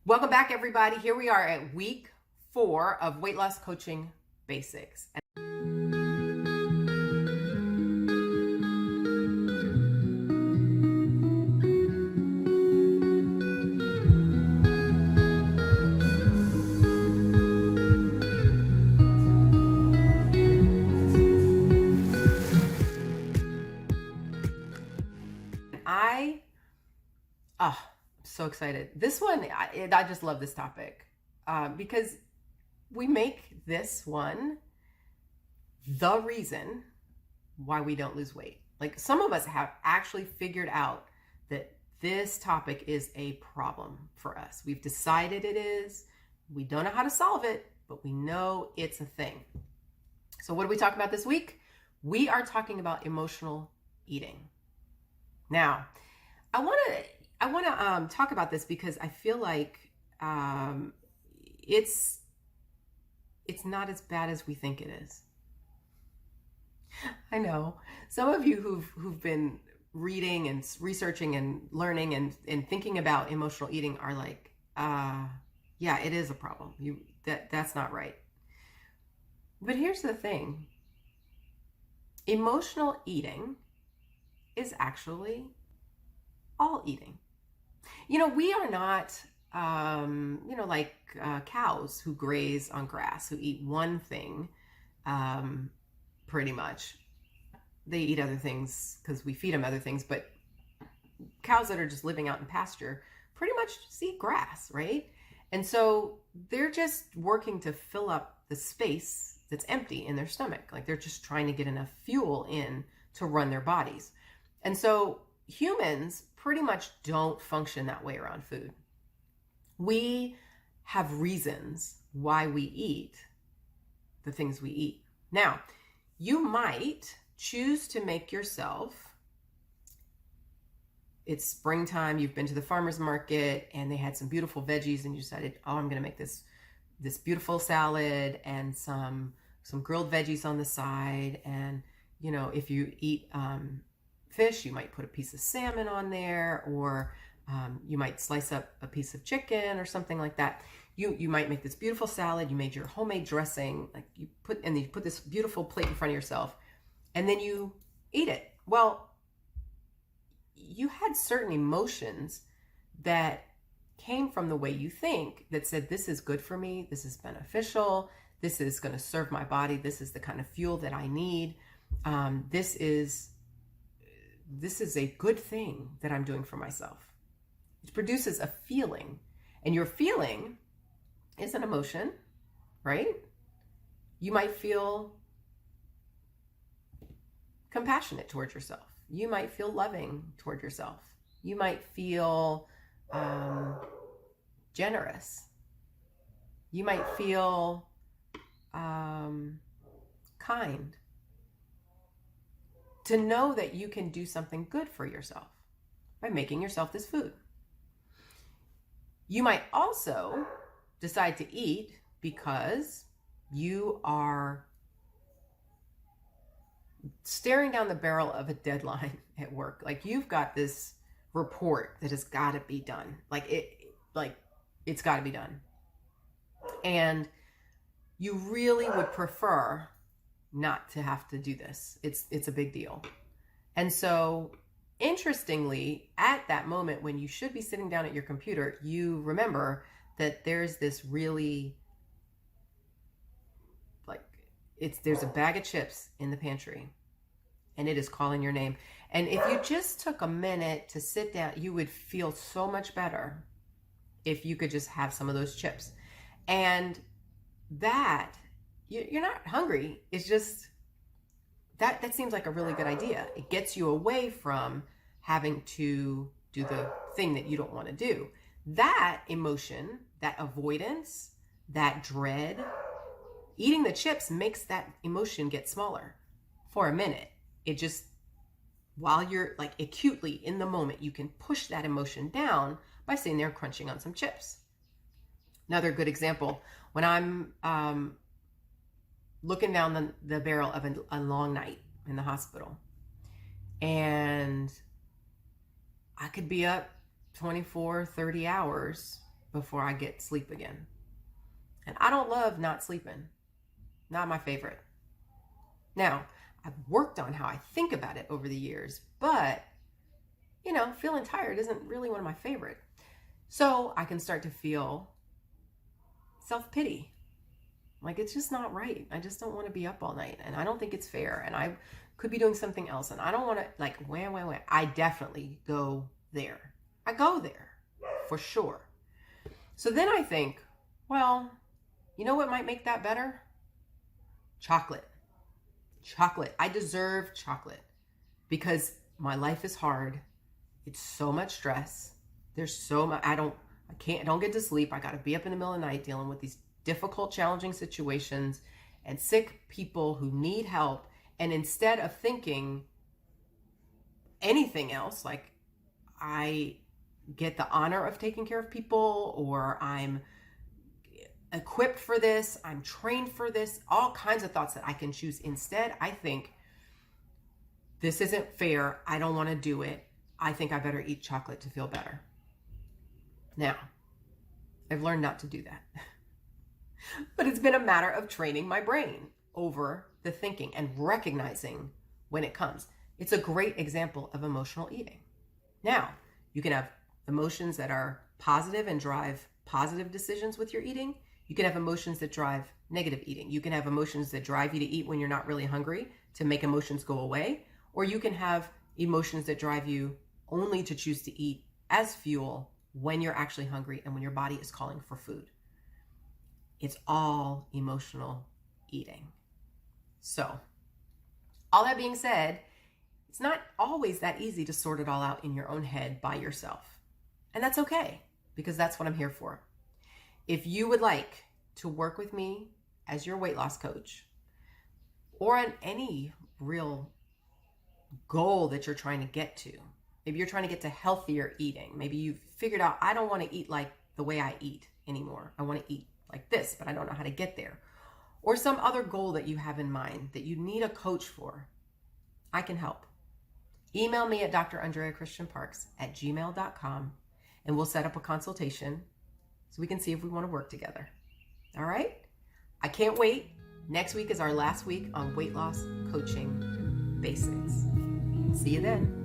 Welcome back, everybody. Here we are at week 4 of Weight Loss Coaching Basics. I'm so excited. This one, I just love this topic because we make this one the reason why we don't lose weight. Like, some of us have actually figured out that this topic is a problem for us. We've decided it is. We don't know how to solve it, but we know it's a thing. So what are we talking about this week? We are talking about emotional eating. Now, I want to talk about this because I feel like it's not as bad as we think it is. I know some of you who've been reading and researching and learning and thinking about emotional eating are like, yeah, it is a problem. That's not right. But here's the thing. Emotional eating is actually all eating. We are not, like cows who graze on grass, who eat one thing, pretty much. They eat other things because we feed them other things, but cows that are just living out in pasture pretty much just eat grass, right? And so they're just working to fill up the space that's empty in their stomach. Like, they're just trying to get enough fuel in to run their bodies. And so humans pretty much don't function that way around food. We have reasons why we eat the things we eat. Now, you might choose to make yourself, it's springtime, you've been to the farmer's market and they had some beautiful veggies and you decided, oh, I'm going to make this beautiful salad and some grilled veggies on the side. And, if you eat fish, you might put a piece of salmon on there, or you might slice up a piece of chicken or something like that. You might make this beautiful salad. You made your homemade dressing, like you put this beautiful plate in front of yourself, and then you eat it. Well, you had certain emotions that came from the way you think that said, this is good for me, this is beneficial, this is going to serve my body, this is the kind of fuel that I need, this is a good thing that I'm doing for myself. It produces a feeling, and your feeling is an emotion, right? You might feel compassionate towards yourself. You might feel loving toward yourself. You might feel generous. You might feel kind. To know that you can do something good for yourself by making yourself this food. You might also decide to eat because you are staring down the barrel of a deadline at work. Like, you've got this report that has got to be done. It's got to be done. And you really would prefer not to have to do this. It's a big deal. And so, interestingly, at that moment when you should be sitting down at your computer, you remember that there's this really, there's a bag of chips in the pantry and it is calling your name. And if you just took a minute to sit down, you would feel so much better if you could just have some of those chips. And that, you're not hungry. It's just that seems like a really good idea. It gets you away from having to do the thing that you don't want to do. That emotion, that avoidance, that dread, eating the chips makes that emotion get smaller for a minute. It just, while you're acutely in the moment, you can push that emotion down by sitting there crunching on some chips. Another good example, when I'm looking down the barrel of a long night in the hospital, and I could be up 24, 30 hours before I get sleep again. And I don't love not sleeping. Not my favorite. Now, I've worked on how I think about it over the years, but, feeling tired isn't really one of my favorite. So I can start to feel self-pity. Like, it's just not right. I just don't want to be up all night, and I don't think it's fair, and I could be doing something else, and I don't want to, like, wham. I definitely go there. I go there, for sure. So then I think, well, you know what might make that better? Chocolate. I deserve chocolate because my life is hard. It's so much stress. There's so much, I don't get to sleep. I got to be up in the middle of the night dealing with these difficult, challenging situations and sick people who need help. And instead of thinking anything else, like I get the honor of taking care of people, or I'm equipped for this, I'm trained for this, all kinds of thoughts that I can choose. Instead, I think this isn't fair. I don't want to do it. I think I better eat chocolate to feel better. Now, I've learned not to do that. But it's been a matter of training my brain over the thinking and recognizing when it comes. It's a great example of emotional eating. Now, you can have emotions that are positive and drive positive decisions with your eating. You can have emotions that drive negative eating. You can have emotions that drive you to eat when you're not really hungry to make emotions go away. Or you can have emotions that drive you only to choose to eat as fuel when you're actually hungry and when your body is calling for food. It's all emotional eating. So, all that being said, it's not always that easy to sort it all out in your own head by yourself. And that's okay, because that's what I'm here for. If you would like to work with me as your weight loss coach, or on any real goal that you're trying to get to, maybe you're trying to get to healthier eating. Maybe you've figured out, I don't want to eat like the way I eat anymore. I want to eat like this, but I don't know how to get there. Or some other goal that you have in mind that you need a coach for, I can help. Email me at drandreachristianparks@gmail.com and we'll set up a consultation so we can see if we want to work together. All right? I can't wait. Next week is our last week on weight loss coaching basics. See you then.